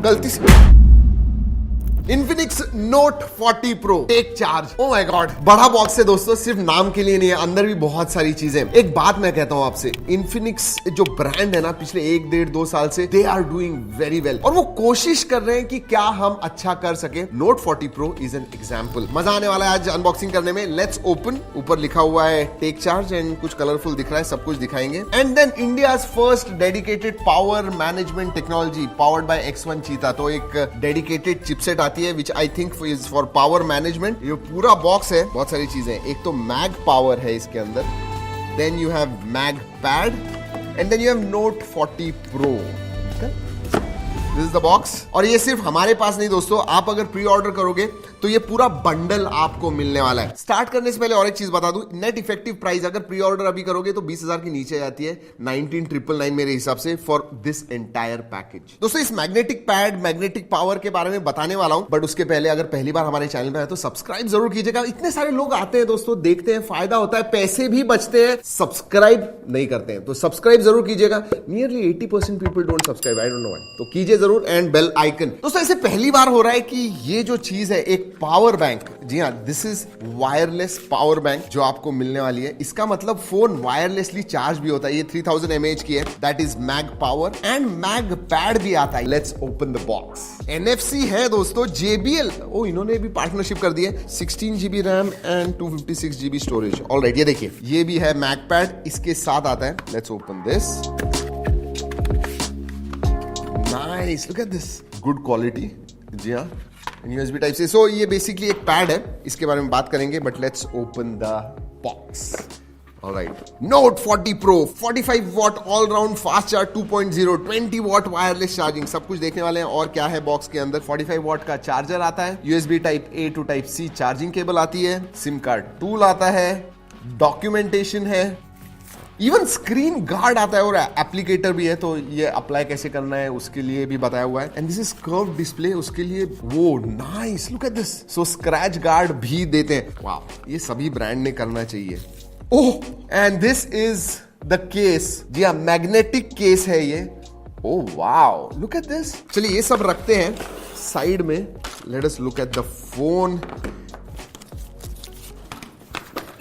गलती से Infinix Note 40 Pro tech charge. Oh my god, बड़ा बॉक्स है दोस्तों, सिर्फ नाम के लिए नहीं है, अंदर भी बहुत सारी चीजें। एक बात मैं कहता हूं आपसे, Infinix जो ब्रांड है ना, पिछले 1-1.5-2 साल से they are doing very well, और वो कोशिश कर रहे हैं कि क्या हम अच्छा कर सके। Note 40 Pro is an example. मजा आने वाला है आज अनबॉक्सिंग करने में। Let's open. ऊपर लिखा हुआ है टेक चार्ज एंड कुछ कलरफुल दिख रहा है, सब कुछ दिखाएंगे। And then India's first dedicated power management technology powered by X1 cheetah. तो एक डेडिकेटेड चिपसेट आती है which I think is for power management। ये पूरा बॉक्स है, बहुत सारी चीजें। एक तो मैग पावर है इसके अंदर, then you have mag pad, and then you have Note 40 Pro। This is the box। और ये सिर्फ हमारे पास नहीं दोस्तों, आप अगर प्री ऑर्डर करोगे तो ये पूरा बंडल आपको मिलने वाला है। स्टार्ट करने से पहले और एक चीज बता दूं, नेट इफेक्टिव प्राइस अगर प्री ऑर्डर अभी करोगे तो 20,000 के नीचे जाती है, 19,999 मेरे हिसाब से फॉर दिस एंटायर पैकेज। दोस्तों इस मैग्नेटिक पैड, मैग्नेटिक पावर के बारे में बताने वाला हूं, बट उसके पहले अगर पहली बार हमारे चैनल पे आए तो सब्सक्राइब जरूर कीजिएगा। इतने सारे लोग आते हैं दोस्तों, देखते हैं, फायदा होता है, पैसे भी बचते हैं, सब्सक्राइब नहीं करते हैं, तो सब्सक्राइब जरूर कीजिएगा। Nearly 80% people don't subscribe, I don't know why, तो कीजिए जरूर। And bell icon. दोस्तों ऐसे पहली बार हो रहा है कि ये जो चीज है एक पावर बैंक, जी हाँ, this is wireless power bank जो आपको मिलने वाली है। इसका मतलब फोन वायरलेसली चार्ज भी होता है। ये 3000 mAh की है, that is mag power, and mag pad भी आता है। Let's open the box. NFC है दोस्तों, JBL, ओ इन्होंने भी पार्टनरशिप कर दी है। 16 GB RAM and 256 GB storage. Alright, ये देखिए, ये भी है मैग पैड, इसके साथ आता है। Let's open this. Nice, look at this, good quality, जी हाँ, USB टाइप से। सो ये बेसिकली एक पैड है, इसके बारे में बात करेंगे, but let's open the box. Alright, Note 40 Pro 45 what all round fast charge 2.0, 20 what wireless charging, सब कुछ देखने वाले हैं। और क्या है बॉक्स के अंदर? 45 वॉट का चार्जर आता है, USB type A to type C charging cable आती है, सिम कार्ड टूल आता है, डॉक्यूमेंटेशन है, इवन स्क्रीन गार्ड आता है, और एप्लीकेटर भी है, तो ये अप्लाई कैसे करना है उसके लिए भी बताया हुआ है। And this is curve display, उसके लिए वो nice, look at this. So scratch guard भी देते हैं। वाह, ये सभी ब्रांड ने करना चाहिए। Oh, and this is the case, जी हाँ, मैग्नेटिक केस है ये। Oh wow, look at this. चलिए ये सब रखते हैं साइड में, let us look at the phone.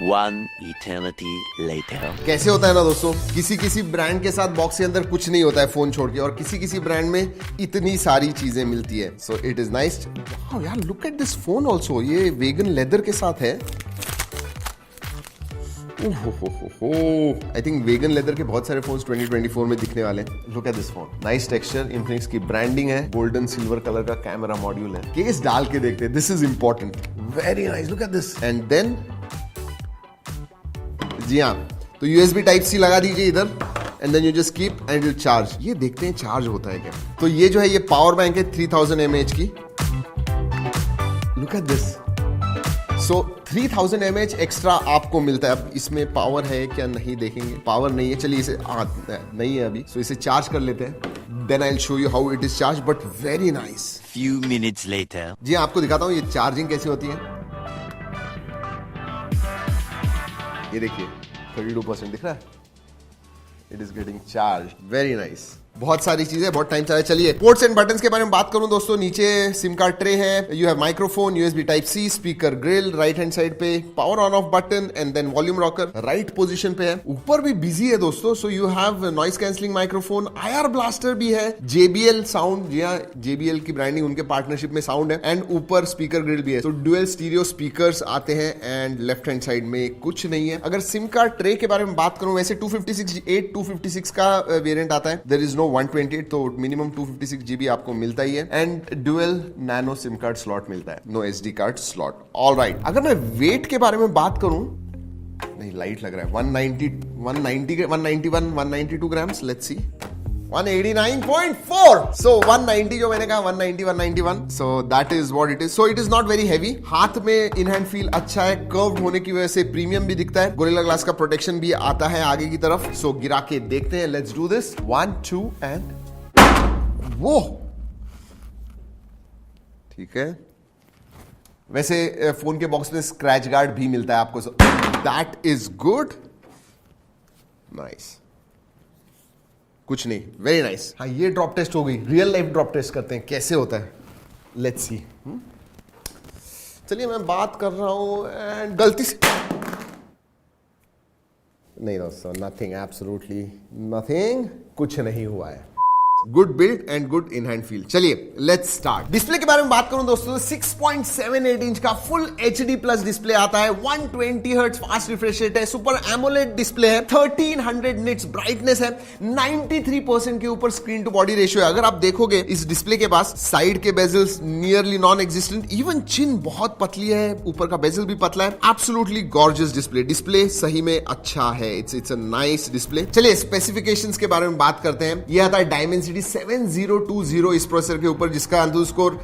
One eternity later। कैसे होता है ना दोस्तों, किसी ब्रांड के साथ बॉक्स के अंदर कुछ नहीं होता है फोन छोड़ के, और किसी ब्रांड में इतनी सारी चीजें मिलती है। So it is nice. यार look at this phone also, ये वेगन लेदर के साथ है। आई थिंक वेगन लेदर के बहुत सारे फोन्स 2024 में दिखने वाले हैं। Look at this phone, nice texture, Infinix की ब्रांडिंग है, गोल्डन सिल्वर कलर का कैमरा मॉड्यूल है। केस डाल के देखते हैं, this is important, very nice, look at this. And then जी हाँ, तो USB टाइप C लगा दीजिए इधर, and then you just keep and you charge. ये देखते हैं चार्ज होता है क्या। तो ये जो है ये पावर बैंक है 3000 mAh की। Look at this. So 3000 mAh extra आपको मिलता है। अब इसमें पावर है क्या नहीं देखेंगे, पावर नहीं है, चलिए इसे नहीं है अभी, सो इसे चार्ज कर लेते हैं, then I will show you how it is charge, but very nice. Few minutes later। जी आपको दिखाता हूँ ये चार्जिंग कैसे होती है। ये देखिए 32% दिख रहा है, it is getting charge, very nice. बहुत सारी चीजें, बहुत टाइम चला। चलिए पोर्ट्स एंड बटन्स के बारे में बात करूं दोस्तों, नीचे सिम कार्ड ट्रे है, you have microphone, USB type C, speaker grille, right hand side पे power on off button, and then volume rocker right position पे है। ऊपर भी बिजी है दोस्तों, so you have noise cancelling microphone, IR blaster भी है, JBL साउंड, जी हाँ, JBL की ब्रांडिंग, उनके पार्टनरशिप में साउंड है, एंड ऊपर स्पीकर ग्रिल भी है। तो डुअल स्टीरियो स्पीकर्स आते हैं, एंड लेफ्ट हैंड साइड में कुछ नहीं है। अगर सिम कार्ड ट्रे के बारे में बात करूं, वैसे 256 का वेरिएंट आता है, देयर इज नो 128, तो मिनिमम 256 GB आपको मिलता ही है, and dual nano sim card slot मिलता है, no SD card slot. Alright, अगर मैं वेट के बारे में बात करूं, नहीं लाइट लग रहा है, 192 ग्राम्स, लेट्स सी, 189.4। सो 190 जो मैंने कहा, 191, सो that is what it is. So it is not very heavy, हाथ में इन हैंड फील अच्छा है, कर्व्ड होने की वजह से प्रीमियम भी दिखता है, गोरिल्ला ग्लास का प्रोटेक्शन भी आता है आगे की तरफ। सो गिरा के देखते हैं, लेट्स डू दिस, 1 2 एंड वो ठीक है। वैसे फोन के बॉक्स में स्क्रैच गार्ड भी मिलता है आपको, सो दैट इज गुड, नाइस। कुछ नहीं, वेरी नाइस। हाँ ये ड्रॉप टेस्ट हो गई, रियल लाइफ ड्रॉप टेस्ट करते हैं कैसे होता है, लेट्स सी। चलिए मैं बात कर रहा हूं एंड गलती से नहीं दोस्तों, नथिंग, एब्सोल्युटली नथिंग, कुछ नहीं हुआ है। Good build and good in hand feel. चलिए लेट्स स्टार्ट। डिस्प्ले के बारे में बात करूं दोस्तों, 6.78 इंच का फुल HD प्लस डिस्प्ले आता है, 120 हर्ट्ज फास्ट रिफ्रेश रेट है, सुपर एमोलेड डिस्प्ले है, 1300 निट्स ब्राइटनेस है, 93% के ऊपर स्क्रीन टू बॉडी रेशियो है। अगर आप देखोगे इस डिस्प्ले के पास साइड के bezels nearly non existent, even chin बहुत पतली है, ऊपर का बेजल भी पतला है। एब्सोल्युटली गॉर्जियस डिस्प्ले, डिस्प्ले सही में अच्छा है, इट्स अ नाइस डिस्प्ले। चलिए स्पेसिफिकेशंस के बारे में बात करते हैं। ये आता है डायमेंसिटी 7020 इस प्रोसेसर के ऊपर, जिसका अंतुल स्कोर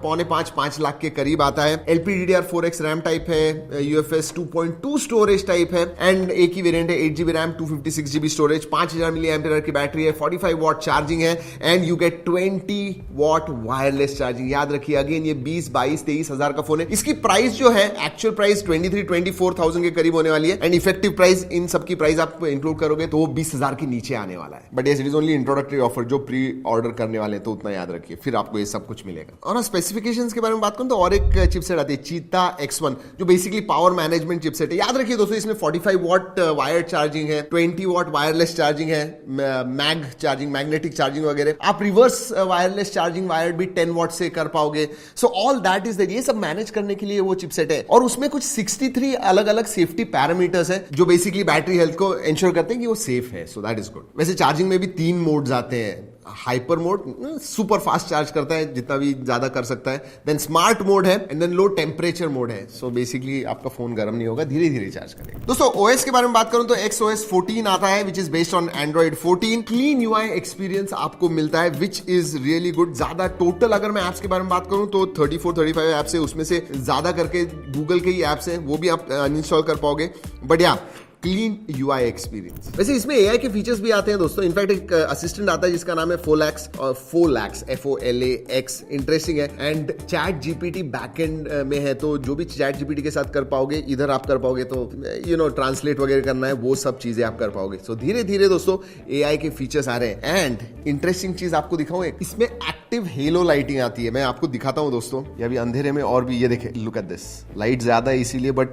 4.5 लाख के करीब आता है। LPDDR4X रैम टाइप है, UFS 2.2 स्टोरेज टाइप है एंड एक ही वेरिएंट है, 8GB RAM 256GB storage, 5000 mAh की बैटरी है, 45 वॉट चार्जिंग है and you get 20 what wireless charging. याद रखिए अगेन ये 20, 22, 23 हजार का फोन है। इसकी प्राइस जो है एक्चुअल प्राइस 23-24,000 के करीब होने वाली है एंड इफेक्टिव प्राइस इन सबकी प्राइस आप इंक्लूड करोगे तो 20,000 के नीचे आने वाला है। But yes it is only introductory offer, जो प्री ऑर्डर करने वाले हैं तो उतना याद रखिए, फिर आपको ये सब कुछ मिलेगा। और स्पेसिफिकेशंस के बारे में बात करूं तो और एक चिपसेट आती है चीता X1, जो बेसिकली पावर मैनेजमेंट चिपसेट है। याद रखिए दोस्तों इसमें 45 वॉट वायर्ड चार्जिंग है, 20 वॉट वायरलेस चार्जिंग है, मैग चार्जिंग, मैग्नेटिक चार्जिंग वगैरह। आप रिवर्स वायरलेस चार्जिंग वायर्ड भी 10 वॉट से कर पाओगे। सो ऑल दैट इज ये सब मैनेज करने के लिए वो चिपसेट है और उसमें कुछ 63 अलग अलग सेफ्टी पैरामीटर्स है जो बेसिकली बैटरी हेल्थ को इंश्योर करते हैं कि वो सेफ है। So that is good. वैसे चार्जिंग में भी 3 मोड्स आते हैं, hyper mode super fast charge करता है जितना भी ज्यादा कर सकता है, देन स्मार्ट मोड है and then low temperature mode है। सो बेसिकली आपका फोन गर्म नहीं होगा, धीरे धीरे चार्ज करेगा। दोस्तों OS के बारे में बात करूं तो XOS 14 आता है which is based on Android 14। Clean UI experience आपको मिलता है विच इज रियली गुड। ज्यादा टोटल अगर मैं एप्स के बारे में बात करूं तो 34-35 एप्स है, उसमें से ज्यादा करके गूगल के ही एप्स हैं, वो भी आप अनइंस्टॉल कर पाओगे। बट या क्लीन UI एक्सपीरियंस। वैसे इसमें AI के फीचर्स भी आते हैं दोस्तों। इनफैक्ट एक असिस्टेंट आता है जिसका नाम है फोलाक्स, और फोलाक्स FOLAX इंटरेस्टिंग है एंड चैट GPT बैकएंड में है, तो जो भी चैट GPT के साथ कर पाओगे इधर आप कर पाओगे, तो ट्रांसलेट वगैरह करना है वो सब चीजें आप कर पाओगे। सो धीरे धीरे दोस्तों AI के फीचर्स आ रहे हैं एंड इंटरेस्टिंग चीज आपको दिखाऊं, इसमें एक्टिव हेलो लाइटिंग आती है। मैं आपको दिखाता हूं दोस्तों, ये अभी अंधेरे में और भी, ये देखे, लुक एट दिस, लाइट ज्यादा है इसीलिए, but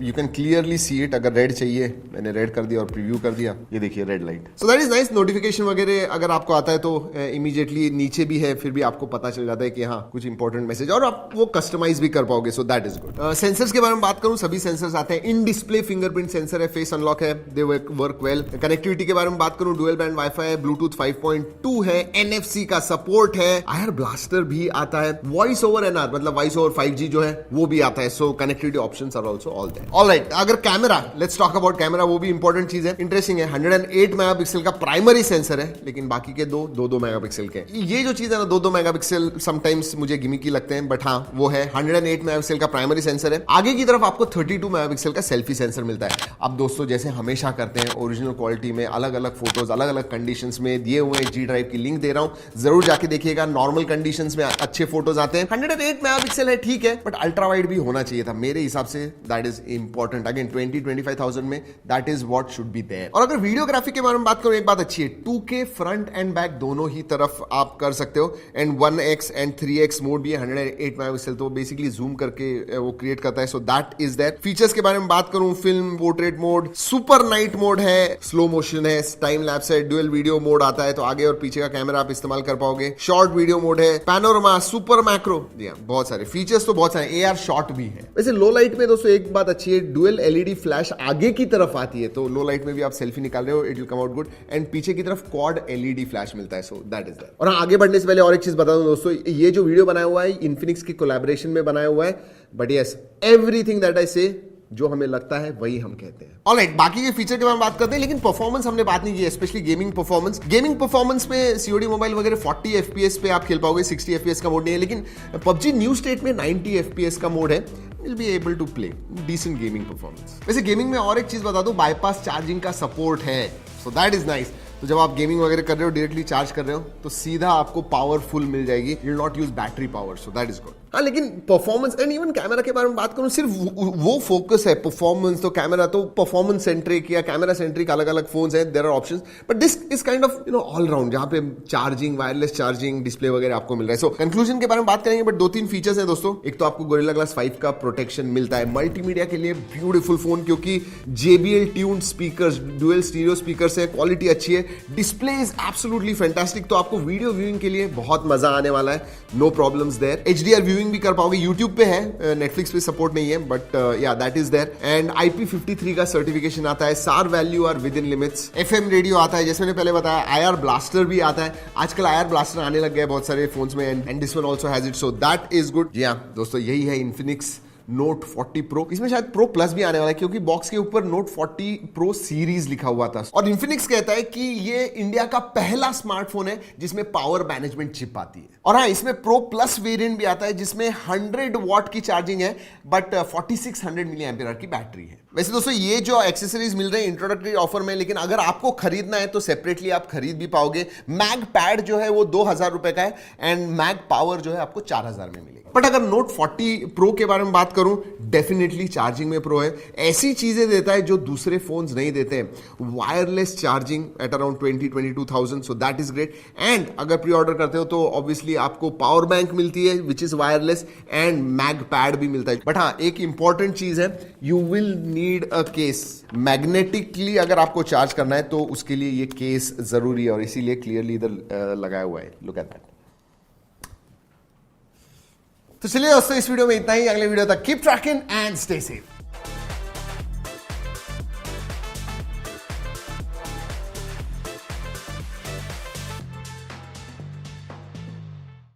you can clearly see it. अगर रेड चाहिए मैंने रेड कर दिया और प्रीव्यू कर दिया, ये देखिए red light. So that is nice. Notification वगैरह अगर आपको आता है तो इमीडिएटली नीचे भी है, फिर भी आपको पता चल जाता है कि हाँ कुछ इंपॉर्टेंट मैसेज, और आप वो कस्टमाइज भी कर पाओगे। सो दैट इज गुड। सेंसर्स के बारे में बात करूं, सभी सेंसर्स आते हैं। इन डिस्प्ले फिंगरप्रिंट सेंसर है, फेस अनलॉक है, दे वर्क वेल। कनेक्टिविटी के बारे में बात करूं, डुअल बैंड वाईफाई है, ब्लूटूथ 5.2 है, NFC का सपोर्ट है, आयर ब्लास्टर भी आता है, वॉइस ओवर NR मतलब वॉइस ओवर 5G जो है वो भी आता है। So connectivity options are also all there. Alright, अगर camera, let's talk about camera, वो भी इंपॉर्टेंट चीज है, इंटरेस्टिंग है। 108 मेगापिक्सल का प्राइमरी सेंसर है, लेकिन बाकी के दो मेगापिक्सल के। ये जो चीज है ना 2 मेगापिक्सल समटाइम्स मुझे गिमिकी लगते हैं, बट हाँ वो है 108 मेगापिक्सल का प्राइमरी सेंसर है। आगे की तरफ आपको 32 मेगापिक्सल का सेल्फी सेंसर मिलता है। अब दोस्तों जैसे हमेशा करते हैं, ओरिजिनल क्वालिटी में अलग अलग फोटोज अलग अलग कंडीशंस में दिए हुए हैं, G ड्राइव की लिंक दे रहा हूं, जरूर जाके देखिएगा। नॉर्मल कंडीशंस में अच्छे फोटोज आते हैं। 108 मेगापिक्सल है ठीक है, बट अल्ट्रा वाइड भी होना चाहिए था मेरे हिसाब से, दैट इज इंपॉर्टेंट। अगेन 20-25,000 में that is what should be there. और अगर वीडियोग्राफी के बारे में बात करूं, एक बात अच्छी है, 2K फ्रंट एंड बैक दोनों ही तरफ आप कर सकते हो and 1x and 3x mode भी है। 108 मेगापिक्सल तो बेसिकली जूम करके वो क्रिएट करता है। So that is that. Features के बारे में बात करूं, film portrait mode, super night mode है, स्लो मोशन है, टाइम लैप्स है, डुअल वीडियो मोड आता है, तो आगे और पीछे का कैमरा आप इस्तेमाल कर पाओगे, शॉर्ट वीडियो मोड है, पैनोरमा, सुपर मैक्रो, बहुत सारे फीचर्स तो बहुत सारे। AR शॉट भी है। वैसे लो लाइट में दोस्तों एक बात अच्छी है, डुअल LED फ्लैश आगे की तरफ आती है, तो लो लाइट में भी आप सेल्फी निकाल रहे हो, it will come out good. And पीछे की तरफ क्वाड LED फ्लैश मिलता है। So that is that. और आगे बढ़ने से पहले और एक चीज बता दूं दोस्तों, ये जो वीडियो बनाया हुआ है इन्फिनिक्स की कोलैबोरेशन में बनाया हुआ है, but yes everything that I से जो हमें लगता है वही हम कहते हैं। ऑलराइट, बाकी के फीचर के बारे में बात करते हैं, लेकिन परफॉर्मेंस हमने बात नहीं की, specially gaming performance. Gaming performance में COD मोबाइल वगैरह 40 FPS पे आप खेल पाओगे, 60 FPS का मोड नहीं है, लेकिन PUBG न्यू स्टेट में 90 FPS का मोड है। Will be able to play decent gaming performance। वैसे गेमिंग में और एक चीज बता दूं, बाईपास चार्जिंग का सपोर्ट है, so that is nice। तो जब आप गेमिंग वगैरह कर रहे हो, डायरेक्टली चार्ज कर रहे हो, तो सीधा आपको पावरफुल मिल जाएगी, you will not use battery power, so that is good. हाँ, लेकिन परफॉर्मेंस एंड इवन कैमरा के बारे में बात करूं, सिर्फ वो फोकस है परफॉर्मेंस, तो कैमरा तो परफॉर्मेंस सेंट्रिक या कैमरा सेंट्रिक अलग अलग फोन्स हैं, there are options, but this is kind of all round, जहां पे चार्जिंग, वायरलेस चार्जिंग, डिस्प्ले वगैरह आपको मिल रहा है। सो कंक्लूजन के बारे में बात करेंगे, बट 2-3 फीचर्स हैं दोस्तों। एक तो आपको गोरिल्ला ग्लास 5 का प्रोटेक्शन मिलता है, मल्टीमीडिया के लिए ब्यूटीफुल फोन, क्योंकि JBL tuned speakers, dual stereo speakers है, क्वालिटी अच्छी है, डिस्प्ले इज एब्सोल्युटली फैंटास्टिक, तो आपको वीडियो व्यूइंग के लिए बहुत मजा आने वाला है, no problems there. HDR viewing भी कर पाओगे, यूट्यूब पे है, नेटफ्लिक्स पे सपोर्ट नहीं है, बट या that is there. And IP53 का सर्टिफिकेशन आता है, SAR value are within limits, FM radio आता है, जैसे मैंने पहले बताया, IR ब्लास्टर भी आता है, आजकल IR ब्लास्टर आने लग गया है बहुत सारे फोन्स में, and this one also has it, so that is good. जी हाँ दोस्तों, यही है इन्फिनिक्स Note 40 Pro। इसमें शायद Pro Plus भी आने वाला है, क्योंकि बॉक्स के ऊपर Note 40 Pro सीरीज लिखा हुआ था। और Infinix कहता है कि ये इंडिया का पहला स्मार्टफोन है जिसमें पावर मैनेजमेंट चिप आती है। और हाँ, इसमें Pro Plus वेरिएंट भी आता है, जिसमें 100 वॉट की चार्जिंग है, बट 4600 मिली एम्पियर की बैटरी है। वैसे दोस्तों, ये जो एक्सेसरीज मिल रहे हैं इंट्रोडक्टरी ऑफर में, लेकिन अगर आपको खरीदना है तो सेपरेटली आप खरीद भी पाओगे। मैग पैड जो है वो 2000 रुपए का है, एंड मैग पावर जो है आपको 4000 में मिलेगी। बट अगर Note 40 Pro के बारे में बात करूं, डेफिनेटली चार्जिंग में प्रो है, ऐसी चीजें देता है जो दूसरे फोन्स नहीं देते हैं। Wireless charging at around 20,000, so that is great. And अगर प्री ऑर्डर करते हो तो ऑब्वियसली आपको पावर बैंक मिलती है which is wireless, and mag pad भी मिलता है। बट हाँ, एक इंपॉर्टेंट चीज है, you will need a case. Magnetically अगर आपको चार्ज करना है तो उसके लिए ये केस जरूरी है, और इसीलिए क्लियरली इधर लगाया हुआ है, लुक एट दैट। तो चलिए दोस्तों, इस वीडियो में इतना ही। अगले वीडियो तक keep trekking and stay safe.